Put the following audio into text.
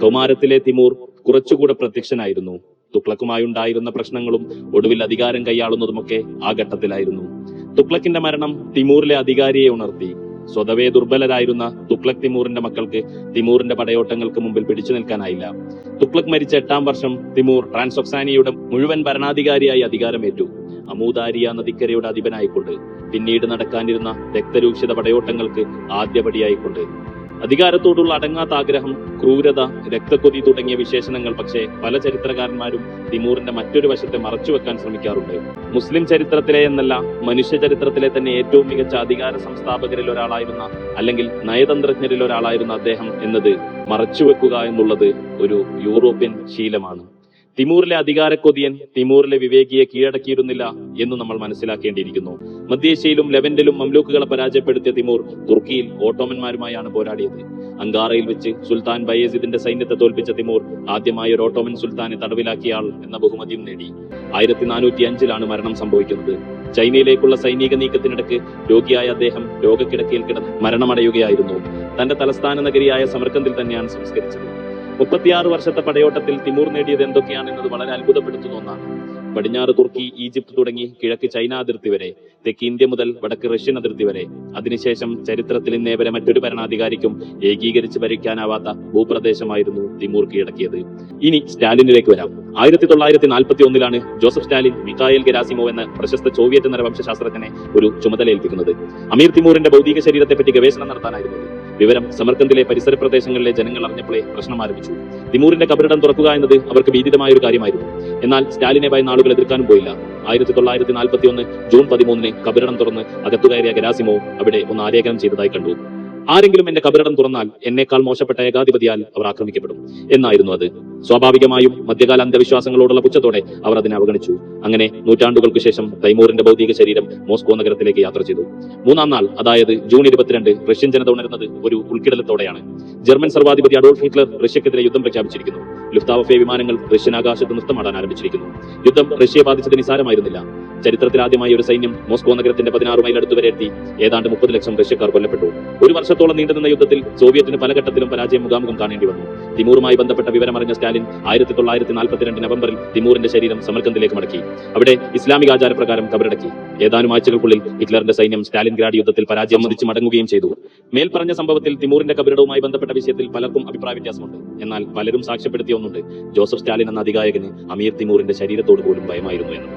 കൗമാരത്തിലെ Timur കുറച്ചുകൂടെ പ്രത്യക്ഷനായിരുന്നു. തുഗ്ലക്കുമായുണ്ടായിരുന്ന പ്രശ്നങ്ങളും ഒടുവിൽ അധികാരം കൈയാളുന്നതുമൊക്കെ ആ ഘട്ടത്തിലായിരുന്നു. തുഗ്ലക്കിന്റെ മരണം തിമൂറിലെ അധികാരിയെ ഉണർത്തി. സ്വതവേ ദുർബലരായിരുന്ന തുഗ്ലക് തിമൂറിന്റെ മക്കൾക്ക് തിമൂറിന്റെ പടയോട്ടങ്ങൾക്ക് മുമ്പിൽ പിടിച്ചു നിൽക്കാനായില്ല. തുഗ്ലക് മരിച്ച 8-ാം വർഷം തിമൂർ ട്രാൻസൊക്സാനിയയുടെ മുഴുവൻ ഭരണാധികാരിയായി അധികാരമേറ്റു. അമൂദാരിയ നദിക്കരയുടെ അധിപനായിക്കൊണ്ട്, പിന്നീട് നടക്കാനിരുന്ന രക്തരൂക്ഷിത പടയോട്ടങ്ങൾക്ക് ആദ്യപടിയായിക്കൊണ്ട്. അധികാരത്തോടുള്ള അടങ്ങാത്ത ആഗ്രഹം, ക്രൂരത, രക്തക്കൊതി തുടങ്ങിയ വിശേഷണങ്ങൾ പക്ഷേ പല ചരിത്രകാരന്മാരും തിമൂറിന്റെ മറ്റൊരു വശത്തെ മറച്ചുവെക്കാൻ ശ്രമിക്കാറുണ്ട്. മുസ്ലിം ചരിത്രത്തിലെ എന്നല്ല, മനുഷ്യ ചരിത്രത്തിലെ തന്നെ ഏറ്റവും മികച്ച അധികാര സംസ്ഥാപകരിൽ ഒരാളായിരുന്ന, അല്ലെങ്കിൽ നയതന്ത്രജ്ഞരിൽ ഒരാളായിരുന്ന അദ്ദേഹം എന്നത് മറച്ചുവെക്കുക എന്നുള്ളത് ഒരു യൂറോപ്യൻ ശീലമാണ്. തിമൂറിലെ അധികാരക്കൊതിയൻ തിമൂറിലെ വിവേകിയെ കീഴടക്കിയിരുന്നില്ല എന്ന് നമ്മൾ മനസ്സിലാക്കേണ്ടിയിരിക്കുന്നു. മധ്യേഷ്യയിലും ലെവന്റിലും മംലൂക്കുകളെ പരാജയപ്പെടുത്തിയ തിമൂർ തുർക്കിയിൽ ഓട്ടോമന്മാരുമായാണ് പോരാടിയത്. അങ്കാറയിൽ വെച്ച് സുൽത്താൻ ബയേസിദിന്റെ സൈന്യത്തെ തോൽപ്പിച്ച തിമൂർ ആദ്യമായി ഒരു ഓട്ടോമൻ സുൽത്താനെ തടവിലാക്കിയ ആൾ എന്ന ബഹുമതിയും നേടി. 1405 മരണം സംഭവിക്കുന്നത്. ചൈനയിലേക്കുള്ള സൈനിക നീക്കത്തിനിടയ്ക്ക് രോഗിയായ അദ്ദേഹം രോഗക്കിടക്കയിൽ കിടന്ന് മരണമടയുകയായിരുന്നു. തന്റെ തലസ്ഥാന നഗരിയായ സമർക്കന്ദിൽ തന്നെയാണ് സംസ്കരിച്ചത്. 36 വർഷത്തെ പടയോട്ടത്തിൽ തിമൂർ നേടിയത് എന്തൊക്കെയാണെന്നത് വളരെ അത്ഭുതപ്പെടുത്തുന്ന ഒന്നാണ്. പടിഞ്ഞാറ് തുർക്കി, ഈജിപ്ത് തുടങ്ങി കിഴക്ക് ചൈന അതിർത്തി വരെ, തെക്ക് ഇന്ത്യ മുതൽ വടക്ക് റഷ്യൻ അതിർത്തി വരെ, അതിനുശേഷം ചരിത്രത്തിൽ ഇന്നേ വരെ മറ്റൊരു ഭരണാധികാരിക്കും ഏകീകരിച്ച് ഭരിക്കാനാവാത്ത ഭൂപ്രദേശമായിരുന്നു തിമൂർ കീഴടക്കിയത്. ഇനി സ്റ്റാലിനിലേക്ക് വരാം. 1941 ജോസഫ് സ്റ്റാലിൻ മിഖായേൽ ഗെരാസിമോവ് എന്ന പ്രശസ്ത സോവിയറ്റ് നരവംശാസ്ത്രജ്ഞനെ ഒരു ചുമതല ഏൽപ്പിക്കുന്നത്. അമീർ തിമൂറിന്റെ ഭൗതിക ശരീരത്തെപ്പറ്റി ഗവേഷണം നടത്താനായിരുന്നു. വിവരം സമർക്കന്ദിലെ പരിസര പ്രദേശങ്ങളിലെ ജനങ്ങൾ അറിഞ്ഞപ്പോഴേ പ്രശ്നം ആരംഭിച്ചു. തിമൂറിന്റെ കബറിടം തുറക്കുക എന്നത് അവർക്ക് ഭീതിതമായ ഒരു കാര്യമായിരുന്നു. എന്നാൽ സ്റ്റാലിനെ ഭയന്ന ആളുകൾ എതിർക്കാനും പോയില്ല. 1941 ജൂൺ 13 കബറിടം തുറന്ന് അകത്തുകയറിയ ഗെരാസിമോവ് അവിടെ ഒന്ന് ആലേഖനം ചെയ്തതായി കണ്ടു. ആരെങ്കിലും എന്റെ കബറിടം തുറന്നാൽ എന്നേക്കാൾ മോശപ്പെട്ട ഏകാധിപതിയാൽ അവർ ആക്രമിക്കപ്പെടും എന്നായിരുന്നു അത്. സ്വാഭാവികമായും മധ്യകാല അന്ധവിശ്വാസങ്ങളോടുള്ള പുച്ഛത്തോടെ അവർ അതിനെ അവഗണിച്ചു. അങ്ങനെ നൂറ്റാണ്ടുകൾക്ക് ശേഷം തൈമൂറിന്റെ ഭൗതിക ശരീരം മോസ്കോ നഗരത്തിലേക്ക് യാത്ര ചെയ്തു. 3-ാം നാൾ, അതായത് ജൂൺ 22, റഷ്യൻ ജനത ഉണരുന്നത് ഒരു ഉൾക്കിടലത്തോടെയാണ്. ജർമ്മൻ സർവാധിപതി അഡോൾഫ് ഹിറ്റ്ലർ റഷ്യക്കെതിരെ യുദ്ധം പ്രഖ്യാപിച്ചിരിക്കുന്നു. ലുഫ്താവഫെ വിമാനങ്ങൾ റഷ്യൻ ആകാശത്ത് നൃത്തമാടാൻ ആരംഭിച്ചിരിക്കുന്നു. യുദ്ധം റഷ്യയെ ബാധിച്ചത് നിസാരമായിരുന്നില്ല. ചരിത്രത്തിൽ ആദ്യമായി ഒരു സൈന്യം മോസ്കോ നഗരത്തിന്റെ 16 മൈൽ അടുത്ത് വരെ എത്തി. ഏതാണ്ട് 30 ലക്ഷം റഷ്യക്കാർ കൊല്ലപ്പെട്ടു. ഒരു വർഷത്തോളം നീണ്ടുനിന്ന യുദ്ധത്തിൽ സോവിയറ്റിന് പല ഘട്ടത്തിലും പരാജയം മുഖാമുഖം കാണേണ്ടി വന്നു. തിമൂറുമായി ബന്ധപ്പെട്ട വിവരമറിഞ്ഞ സ്റ്റാലിൻ 1942 നവംബറിൽ തിമൂറിന്റെ ശരീരം സമർക്കന്ദിലേക്ക് മടക്കി. അവിടെ ഇസ്ലാമിക ആചാരപ്രകാരം കബറടക്കി. ഏതാനും ആഴ്ചകൾക്കുള്ളിൽ ഹിറ്റ്ലറിന്റെ സൈന്യം സ്റ്റാലിൻഗ്രാഡ് യുദ്ധത്തിൽ പരാജയം വധിച്ച് മടങ്ങുകയും ചെയ്തു. മേൽപ്പറഞ്ഞ സംഭവത്തിൽ തിമൂറിന്റെ കബറിടവുമായി ബന്ധപ്പെട്ട വിഷയത്തിൽ പലർക്കും അഭിപ്രായ വ്യത്യാസമുണ്ട്. എന്നാൽ പലരും സാക്ഷ്യപ്പെടുത്തിയ ഒന്നുണ്ട്: ജോസഫ് സ്റ്റാലിൻ എന്ന അധികായകന് അമീർ തിമൂറിന്റെ ശരീരത്തോട് പോലും ഭയമായിരുന്നു എന്ന്.